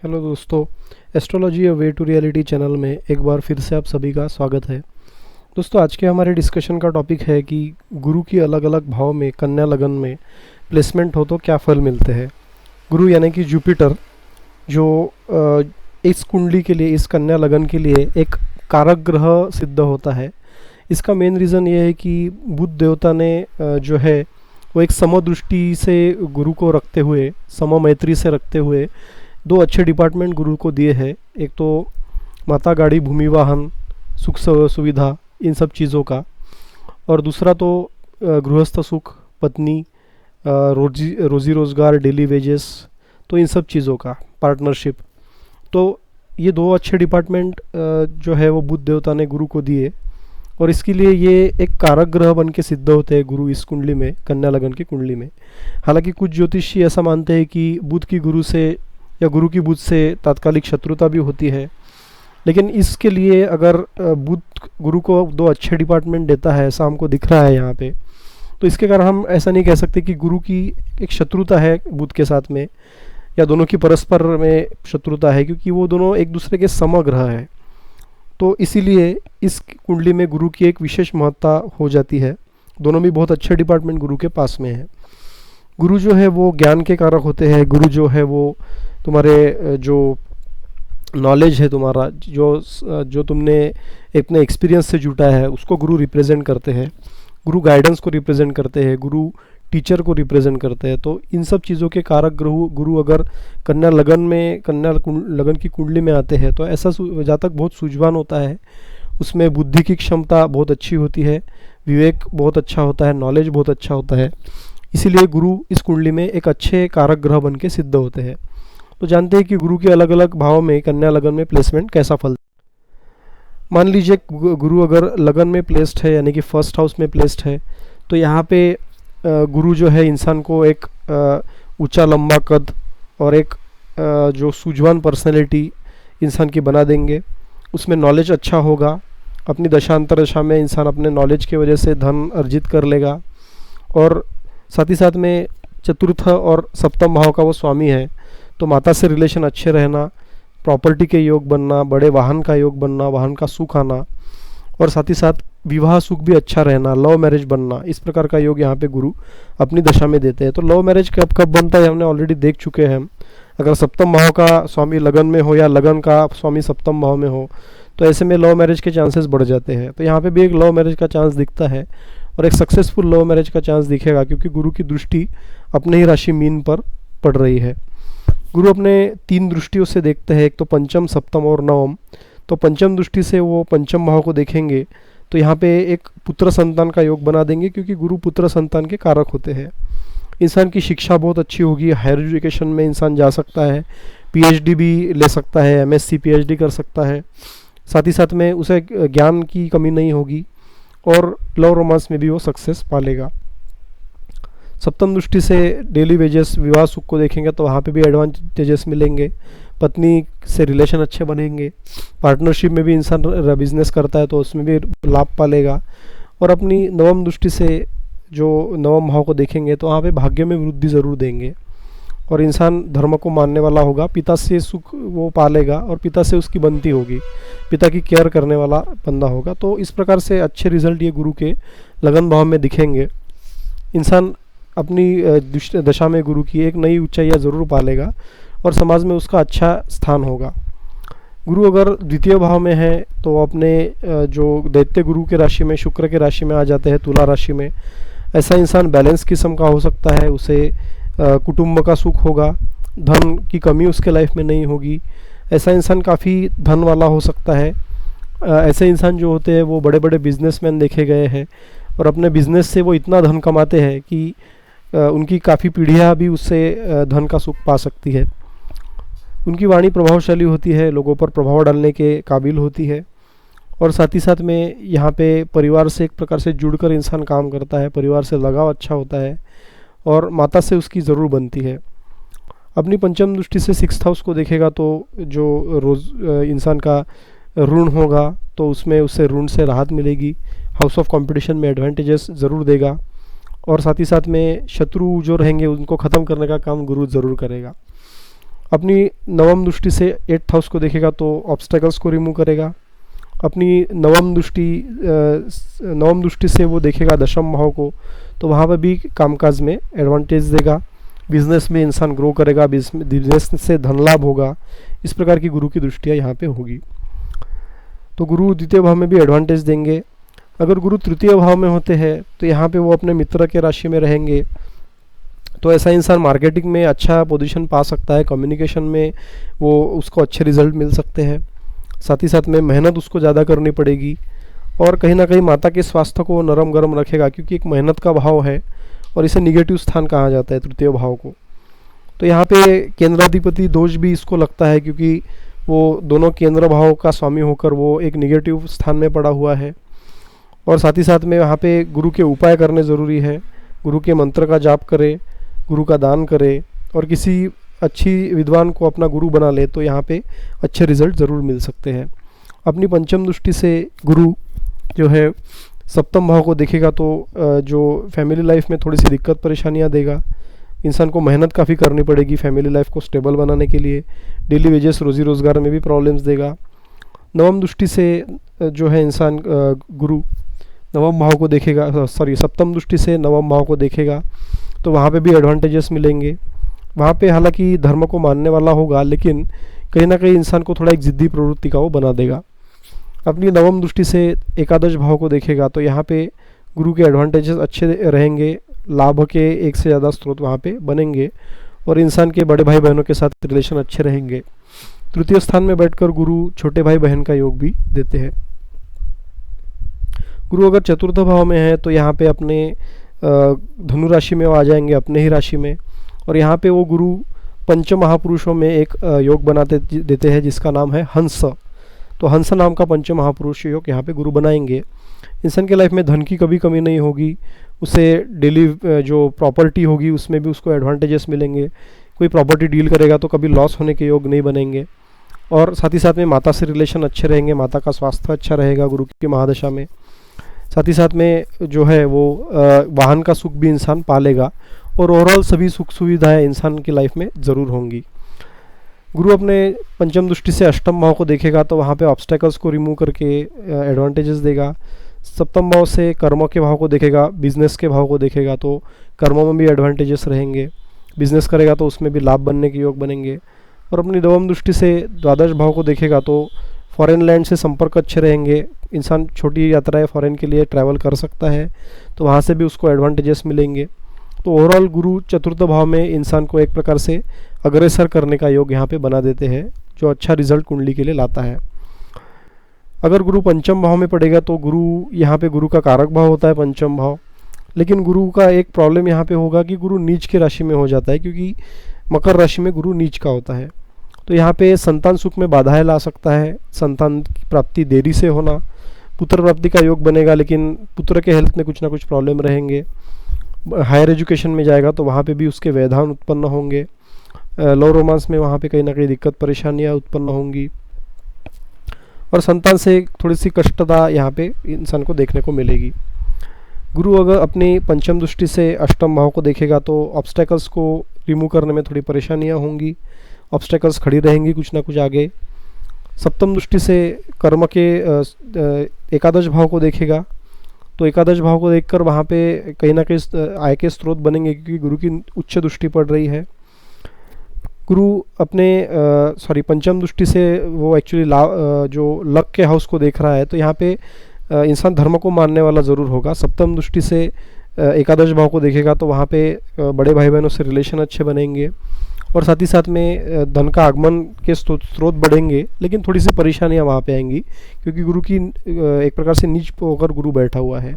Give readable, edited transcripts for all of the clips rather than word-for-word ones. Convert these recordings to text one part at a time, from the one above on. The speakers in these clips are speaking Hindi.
हेलो दोस्तों, astrology a way to reality channel में एक बार फिर से आप सभी का स्वागत है। दोस्तों, आज के हमारे डिस्कशन का टॉपिक है कि गुरु की अलग अलग भाव में कन्या लगन में प्लेसमेंट हो तो क्या फल मिलते हैं। गुरु यानी कि जुपिटर जो इस कुंडली के लिए, इस कन्या लगन के लिए एक कारक ग्रह सिद्ध होता है। इसका मेन रीज़न ये है कि बुध देवता ने जो है वो एक समदृष्टि से गुरु को रखते हुए, सममैत्री से रखते हुए दो अच्छे डिपार्टमेंट गुरु को दिए हैं। एक तो माता, गाड़ी, भूमि, वाहन, सुख सुविधा, इन सब चीज़ों का, और दूसरा तो गृहस्थ सुख, पत्नी, रोज़ी रोज़गार, डेली वेजेस, तो इन सब चीज़ों का, पार्टनरशिप। तो ये दो अच्छे डिपार्टमेंट जो है वो बुध देवता ने गुरु को दिए, और इसके लिए ये एक कारक ग्रह बन के सिद्ध होते हैं गुरु इस कुंडली में, कन्या लगन की कुंडली में। हालांकि कुछ ज्योतिषी ऐसा मानते हैं कि बुध की गुरु से या गुरु की बुध से तात्कालिक शत्रुता भी होती है, लेकिन इसके लिए अगर बुध गुरु को दो अच्छे डिपार्टमेंट देता है, ऐसा हमको दिख रहा है यहाँ पे, तो इसके कारण हम ऐसा नहीं कह सकते कि गुरु की एक शत्रुता है बुध के साथ में, या दोनों की परस्पर में शत्रुता है, क्योंकि वो दोनों एक दूसरे के समग्रह है। तो इसीलिए इस कुंडली में गुरु की एक विशेष महत्ता हो जाती है। दोनों भी बहुत अच्छे डिपार्टमेंट गुरु के पास में है। गुरु जो है वो ज्ञान के कारक होते हैं। गुरु जो है वो तुम्हारे जो नॉलेज है, तुम्हारा जो तुमने अपने एक्सपीरियंस से जुटा है, उसको गुरु रिप्रेजेंट करते हैं। गुरु गाइडेंस को रिप्रेजेंट करते हैं, गुरु टीचर को रिप्रेजेंट करते हैं। तो इन सब चीज़ों के कारक गुरु अगर कन्या लगन की कुंडली में आते हैं तो ऐसा जातक बहुत सूझवान होता है। उसमें बुद्धि की क्षमता बहुत अच्छी होती है, विवेक बहुत अच्छा होता है, नॉलेज बहुत अच्छा होता है। इसीलिए गुरु इस कुंडली में एक अच्छे कारक ग्रह बन के सिद्ध होते हैं। तो जानते हैं कि गुरु के अलग अलग भाव में कन्या लगन में प्लेसमेंट कैसा फल। मान लीजिए गुरु अगर लगन में प्लेस्ड है, यानी कि फर्स्ट हाउस में प्लेस्ड है, तो यहाँ पे गुरु जो है इंसान को एक ऊंचा लंबा कद और एक जो सूझवान पर्सनैलिटी इंसान की बना देंगे। उसमें नॉलेज अच्छा होगा। अपनी दशांतर दशा में इंसान अपने नॉलेज की वजह से धन अर्जित कर लेगा, और साथ ही साथ में चतुर्थ और सप्तम भाव का वो स्वामी है, तो माता से रिलेशन अच्छे रहना, प्रॉपर्टी के योग बनना, बड़े वाहन का योग बनना, वाहन का सुख आना, और साथ ही साथ विवाह सुख भी अच्छा रहना, लव मैरिज बनना, इस प्रकार का योग यहाँ पे गुरु अपनी दशा में देते हैं। तो लव मैरिज कब कब बनता है हमने ऑलरेडी देख चुके हैं हम। अगर सप्तम भाव का स्वामी लगन में हो या लगन का स्वामी सप्तम भाव में हो, तो ऐसे में लव मैरिज के चांसेस बढ़ जाते हैं। तो यहाँ पे भी एक लव मैरिज का चांस दिखता है, और एक सक्सेसफुल लव मैरिज का चांस दिखेगा, क्योंकि गुरु की दृष्टि अपने ही राशि मीन पर पड़ रही है। गुरु अपने 3 दृष्टियों से देखते हैं, एक तो पंचम, सप्तम और नवम। तो पंचम दृष्टि से वो पंचम भाव को देखेंगे तो यहाँ पे एक पुत्र संतान का योग बना देंगे, क्योंकि गुरु पुत्र संतान के कारक होते हैं। इंसान की शिक्षा बहुत अच्छी होगी, हायर एजुकेशन में इंसान जा सकता है, पीएचडी भी ले सकता है, एमएससी पीएचडी कर सकता है। साथ ही साथ में उसे ज्ञान की कमी नहीं होगी, और लव रोमांस में भी वो सक्सेस पालेगा। सप्तम दृष्टि से डेली वेजेस, विवाह सुख को देखेंगे तो वहाँ पे भी एडवांटेजेस मिलेंगे। पत्नी से रिलेशन अच्छे बनेंगे। पार्टनरशिप में भी इंसान बिजनेस करता है तो उसमें भी लाभ पालेगा। और अपनी नवम दृष्टि से जो नवम भाव को देखेंगे तो वहाँ पे भाग्य में वृद्धि ज़रूर देंगे, और इंसान धर्म को मानने वाला होगा। पिता से सुख वो पालेगा, और पिता से उसकी बनती होगी, पिता की केयर करने वाला बंदा होगा। तो इस प्रकार से अच्छे रिजल्ट ये गुरु के लगन भाव में दिखेंगे। इंसान अपनी दशा में गुरु की एक नई ऊंचाइयाँ ज़रूर पालेगा, और समाज में उसका अच्छा स्थान होगा। गुरु अगर द्वितीय भाव में है तो अपने जो दैत्य गुरु के राशि में, शुक्र के राशि में आ जाते हैं, तुला राशि में। ऐसा इंसान बैलेंस किस्म का हो सकता है। उसे कुटुंब का सुख होगा, धन की कमी उसके लाइफ में नहीं होगी। ऐसा इंसान काफ़ी धन वाला हो सकता है। ऐसे इंसान जो होते हैं वो बड़े बड़े बिजनेसमैन देखे गए हैं, और अपने बिजनेस से वो इतना धन कमाते हैं कि उनकी काफ़ी पीढ़ियाँ भी उससे धन का सुख पा सकती है। उनकी वाणी प्रभावशाली होती है, लोगों पर प्रभाव डालने के काबिल होती है, और साथ ही साथ में यहाँ पे परिवार से एक प्रकार से जुड़कर इंसान काम करता है। परिवार से लगाव अच्छा होता है, और माता से उसकी ज़रूर बनती है। अपनी पंचम दृष्टि से 6th हाउस को देखेगा तो जो रोज़ इंसान का ऋण होगा तो उसमें उससे ऋण से राहत मिलेगी। हाउस ऑफ कंपटीशन में एडवांटेजेस ज़रूर देगा, और साथ ही साथ में शत्रु जो रहेंगे उनको ख़त्म करने का काम गुरु ज़रूर करेगा। अपनी नवम दृष्टि से 8th हाउस को देखेगा तो ऑब्स्टेकल्स को रिमूव करेगा। अपनी नवम दृष्टि से वो देखेगा दशम भाव को, तो वहाँ पर भी कामकाज में एडवांटेज देगा। बिजनेस में इंसान ग्रो करेगा, बिजनेस से धन लाभ होगा। इस प्रकार की गुरु की दृष्टियाँ यहाँ पे होगी। तो गुरु द्वितीय भाव में भी एडवांटेज देंगे। अगर गुरु तृतीय भाव में होते हैं तो यहाँ पे वो अपने मित्र के राशि में रहेंगे, तो ऐसा इंसान मार्केटिंग में अच्छा पोजीशन पा सकता है, कम्युनिकेशन में वो उसको अच्छे रिजल्ट मिल सकते हैं। साथ ही साथ में मेहनत उसको ज़्यादा करनी पड़ेगी, और कहीं ना कहीं माता के स्वास्थ्य को नरम गरम रखेगा, क्योंकि एक मेहनत का भाव है और इसे निगेटिव स्थान कहा जाता है तृतीय भाव को। तो यहाँ पे केंद्राधिपति दोष भी इसको लगता है, क्योंकि वो दोनों केंद्र भाव का स्वामी होकर वो एक निगेटिव स्थान में पड़ा हुआ है। और साथ ही साथ में यहाँ पे गुरु के उपाय करने ज़रूरी है। गुरु के मंत्र का जाप करे, गुरु का दान करे, और किसी अच्छी विद्वान को अपना गुरु बना ले, तो यहाँ पे अच्छे रिजल्ट ज़रूर मिल सकते हैं। अपनी पंचम दृष्टि से गुरु जो है सप्तम भाव को देखेगा, तो जो फैमिली लाइफ में थोड़ी सी दिक्कत परेशानियाँ देगा। इंसान को मेहनत काफ़ी करनी पड़ेगी फैमिली लाइफ को स्टेबल बनाने के लिए। डेली वेजेस, रोज़ी रोज़गार में भी प्रॉब्लम्स देगा। नवम दृष्टि से जो है इंसान गुरु नवम भाव को देखेगा, सप्तम दृष्टि से नवम भाव को देखेगा, तो वहाँ पे भी एडवांटेजेस मिलेंगे। वहाँ पे हालांकि धर्म को मानने वाला होगा, लेकिन कहीं ना कहीं इंसान को थोड़ा एक जिद्दी प्रवृत्ति का वो बना देगा। अपनी नवम दृष्टि से एकादश भाव को देखेगा, तो यहाँ पे गुरु के एडवांटेजेस अच्छे रहेंगे, लाभ के एक से ज़्यादा स्रोत वहाँ पे बनेंगे, और इंसान के बड़े भाई बहनों के साथ रिलेशन अच्छे रहेंगे। तृतीय स्थान में बैठकर गुरु छोटे भाई बहन का योग भी देते हैं। गुरु अगर चतुर्थ भाव में है तो यहाँ पे अपने धनु राशि में वो आ जाएंगे, अपने ही राशि में, और यहाँ पे वो गुरु पंच महापुरुषों में एक योग बनाते देते हैं जिसका नाम है हंस। तो हंस नाम का पंच महापुरुष योग यहाँ पे गुरु बनाएंगे। इंसान के लाइफ में धन की कभी कमी नहीं होगी, उसे डेली जो प्रॉपर्टी होगी उसमें भी उसको एडवांटेजेस मिलेंगे। कोई प्रॉपर्टी डील करेगा तो कभी लॉस होने के योग नहीं बनेंगे, और साथ ही साथ में माता से रिलेशन अच्छे रहेंगे, माता का स्वास्थ्य अच्छा रहेगा गुरु की महादशा में। साथ ही साथ में जो है वो वाहन का सुख भी इंसान पालेगा, और ओवरऑल सभी सुख सुविधाएं इंसान की लाइफ में ज़रूर होंगी। गुरु अपने पंचम दृष्टि से अष्टम भाव को देखेगा, तो वहाँ पे ऑब्स्टेकल्स को रिमूव करके एडवांटेजेस देगा। सप्तम भाव से कर्मों के भाव को देखेगा, बिजनेस के भाव को देखेगा, तो कर्मों में भी एडवांटेजेस रहेंगे। बिजनेस करेगा तो उसमें भी लाभ बनने के योग बनेंगे। और अपनी नवम दृष्टि से द्वादश भाव को देखेगा, तो फॉरेन लैंड से संपर्क अच्छे रहेंगे। इंसान छोटी यात्राएं फॉरेन के लिए ट्रैवल कर सकता है, तो वहाँ से भी उसको एडवांटेजेस मिलेंगे। तो ओवरऑल गुरु चतुर्थ भाव में इंसान को एक प्रकार से अग्रसर करने का योग यहाँ पे बना देते हैं, जो अच्छा रिजल्ट कुंडली के लिए लाता है। अगर गुरु पंचम भाव में पड़ेगा तो गुरु यहाँ पे गुरु का कारक भाव होता है पंचम भाव, लेकिन गुरु का एक प्रॉब्लम यहाँ पे होगा कि गुरु नीच की राशि में हो जाता है, क्योंकि मकर राशि में गुरु नीच का होता है। तो यहाँ पे संतान सुख में बाधाएं ला सकता है, संतान की प्राप्ति देरी से होना, पुत्र प्राप्ति का योग बनेगा, लेकिन पुत्र के हेल्थ में कुछ ना कुछ प्रॉब्लम रहेंगे। हायर एजुकेशन में जाएगा तो वहाँ पे भी उसके व्यवधान उत्पन्न होंगे। लव रोमांस में वहाँ पे कहीं ना कहीं दिक्कत परेशानियाँ उत्पन्न होंगी, और संतान से थोड़ी सी कष्टता यहाँ पे इंसान को देखने को मिलेगी। गुरु अगर अपनी पंचम दृष्टि से अष्टम भाव को देखेगा, तो ऑब्स्टेकल्स को रिमूव करने में थोड़ी परेशानियाँ होंगी, ऑब्स्टेकल्स खड़ी रहेंगी कुछ ना कुछ आगे। सप्तम दृष्टि से कर्म के एकादश भाव को देखेगा, तो एकादश भाव को देखकर वहाँ पे कहीं ना कहीं आय के स्रोत बनेंगे, क्योंकि गुरु की उच्च दृष्टि पड़ रही है। गुरु अपने पंचम दृष्टि से वो एक्चुअली जो लक के हाउस को देख रहा है, तो यहाँ पे इंसान धर्म को मानने वाला ज़रूर होगा। सप्तम दृष्टि से एकादश भाव को देखेगा, तो वहाँ पे बड़े भाई बहनों से रिलेशन अच्छे बनेंगे, और साथ ही साथ में धन का आगमन के स्रोत बढ़ेंगे, लेकिन थोड़ी सी परेशानियाँ वहाँ पे आएंगी, क्योंकि गुरु की एक प्रकार से नीच होकर गुरु बैठा हुआ है।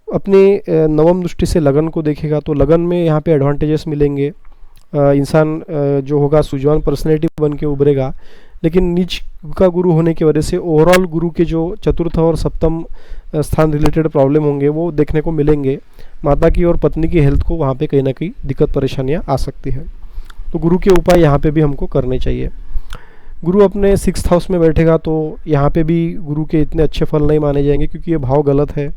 अपने नवम दृष्टि से लगन को देखेगा, तो लगन में यहाँ पे एडवांटेजेस मिलेंगे। इंसान जो होगा सूझवान पर्सनैलिटी बन के उभरेगा, लेकिन नीच का गुरु होने की वजह से ओवरऑल गुरु के जो चतुर्थ और सप्तम स्थान रिलेटेड प्रॉब्लम होंगे वो देखने को मिलेंगे। माता की और पत्नी की हेल्थ को वहाँ पे कहीं ना कहीं दिक्कत परेशानियाँ आ सकती है, तो गुरु के उपाय यहाँ पे भी हमको करने चाहिए। गुरु अपने 6th हाउस में बैठेगा, तो यहाँ पे भी गुरु के इतने अच्छे फल नहीं माने जाएंगे, क्योंकि ये भाव गलत है।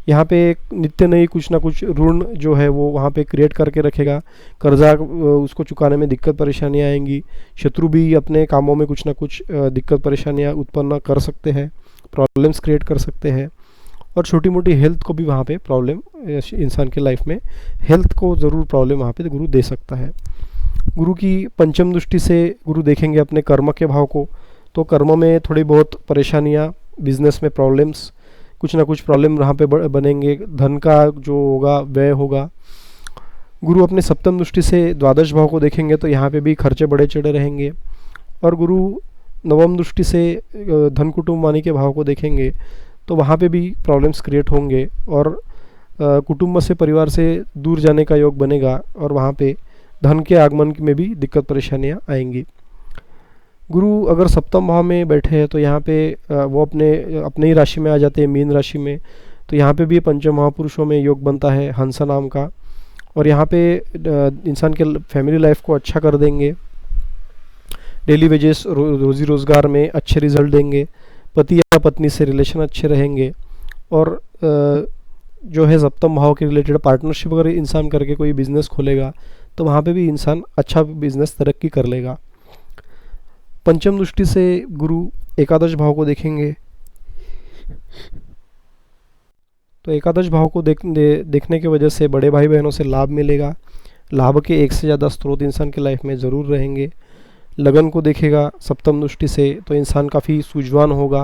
यहाँ पे एक नित्य नई कुछ ना कुछ ऋण जो है वो वहाँ पे क्रिएट करके रखेगा। कर्जा उसको चुकाने में दिक्कत परेशानियाँ आएंगी। शत्रु भी अपने कामों में कुछ ना कुछ दिक्कत परेशानियाँ उत्पन्न कर सकते हैं, प्रॉब्लम्स क्रिएट कर सकते हैं। और छोटी मोटी हेल्थ को भी वहाँ पे प्रॉब्लम, इंसान के लाइफ में हेल्थ को ज़रूर प्रॉब्लम वहाँ पे गुरु दे सकता है। गुरु की पंचम दृष्टि से गुरु देखेंगे अपने कर्म के भाव को, तो कर्म में थोड़ी बहुत परेशानियाँ, बिजनेस में प्रॉब्लम्स, कुछ ना कुछ प्रॉब्लम वहाँ पे बनेंगे। धन का जो होगा व्यय होगा। गुरु अपने सप्तम दृष्टि से द्वादश भाव को देखेंगे तो यहाँ पे भी खर्चे बड़े चढ़े रहेंगे। और गुरु नवम दृष्टि से धन कुटुंब वाणी के भाव को देखेंगे तो वहाँ पे भी प्रॉब्लम्स क्रिएट होंगे और कुटुंब से, परिवार से दूर जाने का योग बनेगा और वहाँ पे धन के आगमन में भी दिक्कत परेशानियाँ आएंगी। गुरु अगर सप्तम भाव में बैठे हैं तो यहाँ पे वो अपने ही राशि में आ जाते हैं, मीन राशि में। तो यहाँ पे भी पंचम महापुरुषों में योग बनता है हंसा नाम का, और यहाँ पे इंसान के फैमिली लाइफ को अच्छा कर देंगे। डेली वेजेस, रोजी रोज़गार में अच्छे रिजल्ट देंगे। पति या पत्नी से रिलेशन अच्छे रहेंगे। और जो है सप्तम भाव के रिलेटेड पार्टनरशिप अगर इंसान करके कोई बिजनेस खोलेगा तो वहाँ पे भी इंसान अच्छा बिजनेस तरक्की कर लेगा। पंचम दृष्टि से गुरु एकादश भाव को देखेंगे तो एकादश भाव को देखने की वजह से बड़े भाई बहनों से लाभ मिलेगा। लाभ के एक से ज़्यादा स्रोत इंसान के लाइफ में ज़रूर रहेंगे। लगन को देखेगा सप्तम दृष्टि से तो इंसान काफ़ी सूझवान होगा,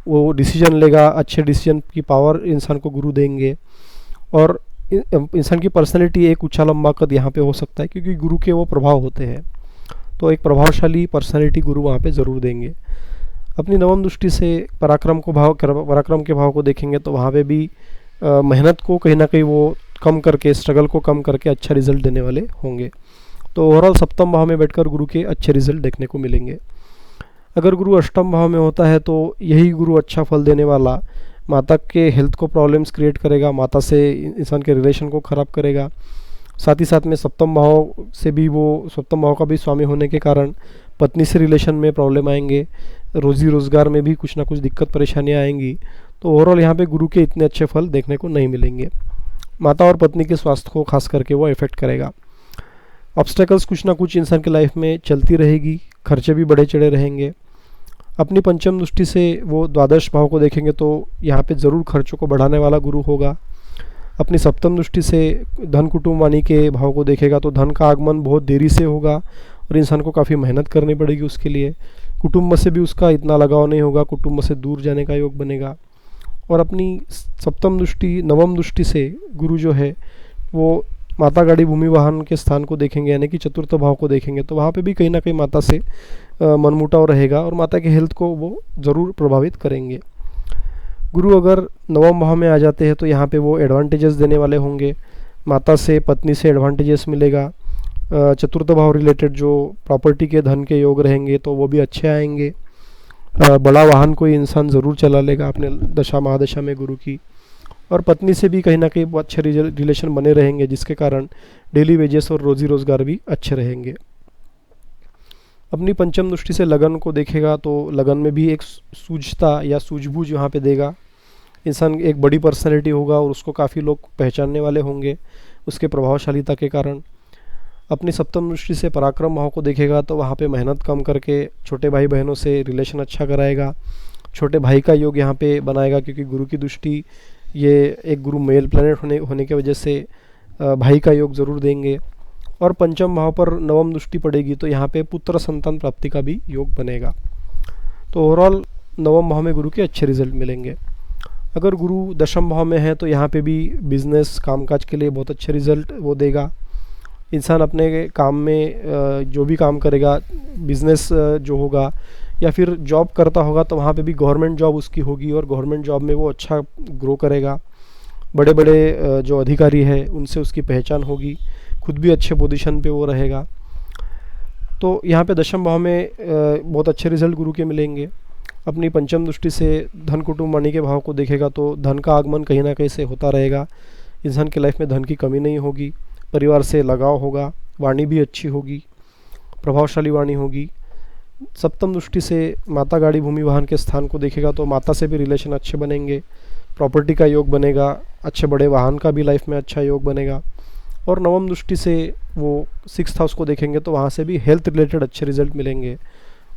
वो डिसीजन लेगा, अच्छे डिसीजन की पावर इंसान को गुरु देंगे। और इंसान की पर्सनैलिटी एक ऊंचा लंबा कद यहाँ पे हो सकता है क्योंकि गुरु के वो प्रभाव होते हैं। तो एक प्रभावशाली पर्सनैलिटी गुरु वहाँ पे ज़रूर देंगे। अपनी नवम दृष्टि से पराक्रम के भाव को देखेंगे तो वहाँ पे भी मेहनत को कहीं ना कहीं वो कम करके, स्ट्रगल को कम करके अच्छा रिजल्ट देने वाले होंगे। तो ओवरऑल सप्तम भाव में बैठकर गुरु के अच्छे रिजल्ट देखने को मिलेंगे। अगर गुरु अष्टम भाव में होता है तो यही गुरु अच्छा फल देने वाला माता के हेल्थ को प्रॉब्लम्स क्रिएट करेगा, माता से इंसान के रिलेशन को ख़राब करेगा। साथ ही साथ में सप्तम भाव का भी स्वामी होने के कारण पत्नी से रिलेशन में प्रॉब्लम आएंगे, रोजी रोज़गार में भी कुछ ना कुछ दिक्कत परेशानियाँ आएंगी। तो ओवरऑल यहाँ पे गुरु के इतने अच्छे फल देखने को नहीं मिलेंगे। माता और पत्नी के स्वास्थ्य को खास करके वो इफेक्ट करेगा। ऑब्स्टेकल्स कुछ ना कुछ इंसान के लाइफ में चलती रहेगी, खर्चे भी बड़े चढ़े रहेंगे। अपनी पंचम दृष्टि से वो द्वादश भाव को देखेंगे तो यहाँ पे ज़रूर खर्चों को बढ़ाने वाला गुरु होगा। अपनी सप्तम दृष्टि से धन कुटुंब वाणी के भाव को देखेगा तो धन का आगमन बहुत देरी से होगा और इंसान को काफ़ी मेहनत करनी पड़ेगी उसके लिए। कुटुंब से भी उसका इतना लगाव नहीं होगा, कुटुंब से दूर जाने का योग बनेगा। और अपनी नवम दृष्टि से गुरु जो है वो माता गाड़ी भूमि वाहन के स्थान को देखेंगे, यानी कि चतुर्थ भाव को देखेंगे तो वहाँ पे भी कहीं ना कहीं माता से मनमुटाव रहेगा और माता के हेल्थ को वो ज़रूर प्रभावित करेंगे। गुरु अगर नवम भाव में आ जाते हैं तो यहाँ पे वो एडवांटेजेस देने वाले होंगे। माता से, पत्नी से एडवांटेजेस मिलेगा। चतुर्थ भाव रिलेटेड जो प्रॉपर्टी के, धन के योग रहेंगे तो वो भी अच्छे आएंगे। बड़ा वाहन कोई इंसान ज़रूर चला लेगा अपने दशा महादशा में गुरु की। और पत्नी से भी कहीं ना कहीं अच्छे रिलेशन बने रहेंगे जिसके कारण डेली वेजेस और रोजी रोज़गार भी अच्छे रहेंगे। अपनी पंचम दृष्टि से लगन को देखेगा तो लगन में भी एक सूझता या सूझबूझ यहाँ पे देगा। इंसान एक बड़ी पर्सनैलिटी होगा और उसको काफ़ी लोग पहचानने वाले होंगे उसके प्रभावशालीता के कारण। अपनी सप्तम दृष्टि से पराक्रम भाव को देखेगा तो वहाँ पे मेहनत कम करके छोटे भाई बहनों से रिलेशन अच्छा कराएगा। छोटे भाई का योग यहाँ पे बनाएगा क्योंकि गुरु की दृष्टि, ये एक गुरु मेल प्लैनेट होने की वजह से भाई का योग ज़रूर देंगे। और पंचम भाव पर नवम दृष्टि पड़ेगी तो यहाँ पे पुत्र संतान प्राप्ति का भी योग बनेगा। तो ओवरऑल नवम भाव में गुरु के अच्छे रिजल्ट मिलेंगे। अगर गुरु दशम भाव में है तो यहाँ पे भी बिजनेस, कामकाज के लिए बहुत अच्छे रिजल्ट वो देगा। इंसान अपने काम में जो भी काम करेगा, बिजनेस जो होगा या फिर जॉब करता होगा तो वहाँ पे भी गवर्नमेंट जॉब उसकी होगी और गवर्नमेंट जॉब में वो अच्छा ग्रो करेगा। बड़े बड़े जो अधिकारी है उनसे उसकी पहचान होगी, खुद भी अच्छे पोजीशन पे वो रहेगा। तो यहाँ पे दशम भाव में बहुत अच्छे रिजल्ट गुरु के मिलेंगे। अपनी पंचम दृष्टि से धन कुटुंब वाणी के भाव को देखेगा तो धन का आगमन कहीं ना कहीं से होता रहेगा। इंसान की लाइफ में धन की कमी नहीं होगी, परिवार से लगाव होगा, वाणी भी अच्छी होगी, प्रभावशाली वाणी होगी। सप्तम दृष्टि से माता गाड़ी भूमि वाहन के स्थान को देखेगा तो माता से भी रिलेशन अच्छे बनेंगे। प्रॉपर्टी का योग बनेगा, अच्छे बड़े वाहन का भी लाइफ में अच्छा योग बनेगा। और नवम दृष्टि से वो 6th हाउस को देखेंगे तो वहाँ से भी हेल्थ रिलेटेड अच्छे रिजल्ट मिलेंगे,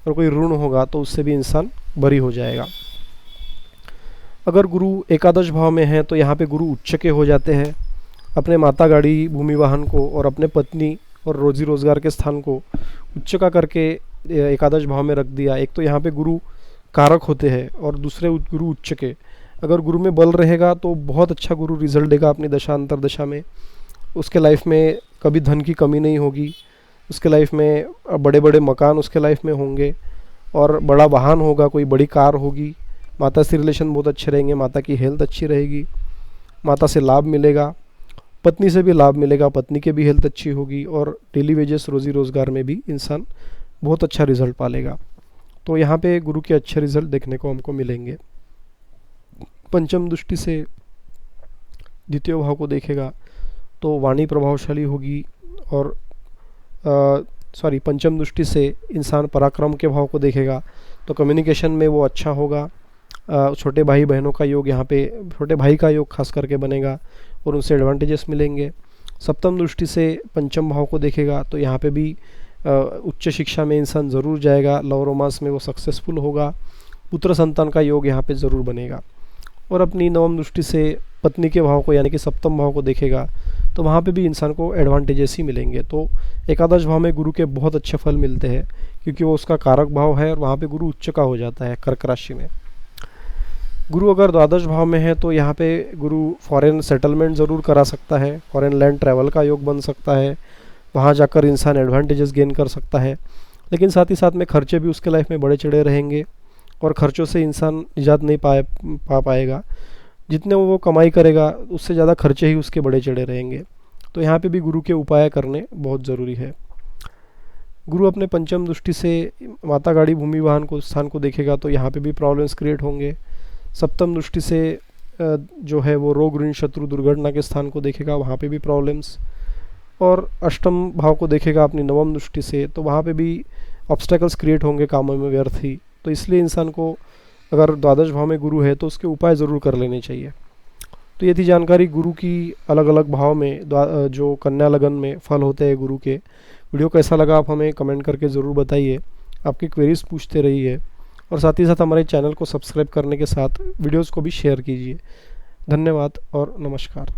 और कोई ऋण होगा तो उससे भी इंसान बरी हो जाएगा। अगर गुरु एकादश भाव में है तो यहाँ पे गुरु उच्च के हो जाते हैं। अपने माता, गाड़ी, भूमि, वाहन को और अपने पत्नी और रोजी रोजगार के स्थान को उच्च का करके एकादश भाव में रख दिया। एक तो यहाँ पे गुरु कारक होते हैं और दूसरे गुरु उच्च के। अगर गुरु में बल रहेगा तो बहुत अच्छा गुरु रिजल्ट देगा अपनी दशा अंतरदशा में। उसके लाइफ में कभी धन की कमी नहीं होगी, उसके लाइफ में बड़े बड़े मकान उसके लाइफ में होंगे, और बड़ा वाहन होगा, कोई बड़ी कार होगी। माता से रिलेशन बहुत अच्छे रहेंगे, माता की हेल्थ अच्छी रहेगी, माता से लाभ मिलेगा, पत्नी से भी लाभ मिलेगा, पत्नी के भी हेल्थ अच्छी होगी, और डेली वेजेस रोजी रोज़गार में भी इंसान बहुत अच्छा रिजल्ट पालेगा। तो यहाँ पे गुरु के अच्छे रिजल्ट देखने को हमको मिलेंगे। पंचम दृष्टि से द्वितीय भाव को देखेगा तो वाणी प्रभावशाली होगी, और पंचम दृष्टि से इंसान पराक्रम के भाव को देखेगा तो कम्युनिकेशन में वो अच्छा होगा। छोटे भाई बहनों का योग यहाँ पे, छोटे भाई का योग खास करके बनेगा और उनसे एडवांटेजेस मिलेंगे। सप्तम दृष्टि से पंचम भाव को देखेगा तो यहाँ पे भी उच्च शिक्षा में इंसान ज़रूर जाएगा, लव रोमांस में वो सक्सेसफुल होगा, पुत्र संतान का योग यहाँ पे ज़रूर बनेगा। और अपनी नवम दृष्टि से पत्नी के भाव को यानी कि सप्तम भाव को देखेगा तो वहाँ पे भी इंसान को एडवांटेजेस ही मिलेंगे। तो एकादश भाव में गुरु के बहुत अच्छे फल मिलते हैं क्योंकि वो उसका कारक भाव है और वहाँ पे गुरु उच्च का हो जाता है कर्क राशि में। गुरु अगर द्वादश भाव में है तो यहाँ पे गुरु फॉरेन सेटलमेंट ज़रूर करा सकता है, फॉरेन लैंड ट्रैवल का योग बन सकता है, वहाँ जाकर इंसान एडवांटेजेस गेन कर सकता है। लेकिन साथ ही साथ में खर्चे भी उसके लाइफ में बड़े चढ़े रहेंगे और खर्चों से इंसान निजात नहीं पाएगा। जितने वो कमाई करेगा उससे ज़्यादा खर्चे ही उसके बड़े चढ़े रहेंगे। तो यहाँ पे भी गुरु के उपाय करने बहुत ज़रूरी है। गुरु अपने पंचम दृष्टि से माता, गाड़ी, भूमि, वाहन को स्थान को देखेगा तो यहाँ पे भी प्रॉब्लम्स क्रिएट होंगे। सप्तम दृष्टि से जो है वो रोग, ऋण, शत्रु, दुर्घटना के स्थान को देखेगा, वहाँ पे भी प्रॉब्लम्स। और अष्टम भाव को देखेगा अपनी नवम दृष्टि से तो वहाँ पे भी ऑब्स्टेकल्स क्रिएट होंगे कामों में व्यर्थ ही। तो इसलिए इंसान को अगर द्वादश भाव में गुरु है तो उसके उपाय ज़रूर कर लेने चाहिए। तो ये थी जानकारी गुरु की अलग अलग भाव में जो कन्या लगन में फल होते हैं गुरु के। वीडियो कैसा लगा आप हमें कमेंट करके ज़रूर बताइए, आपकी क्वेरीज पूछते रहिए और साथ ही साथ हमारे चैनल को सब्सक्राइब करने के साथ वीडियोज़ को भी शेयर कीजिए। धन्यवाद और नमस्कार।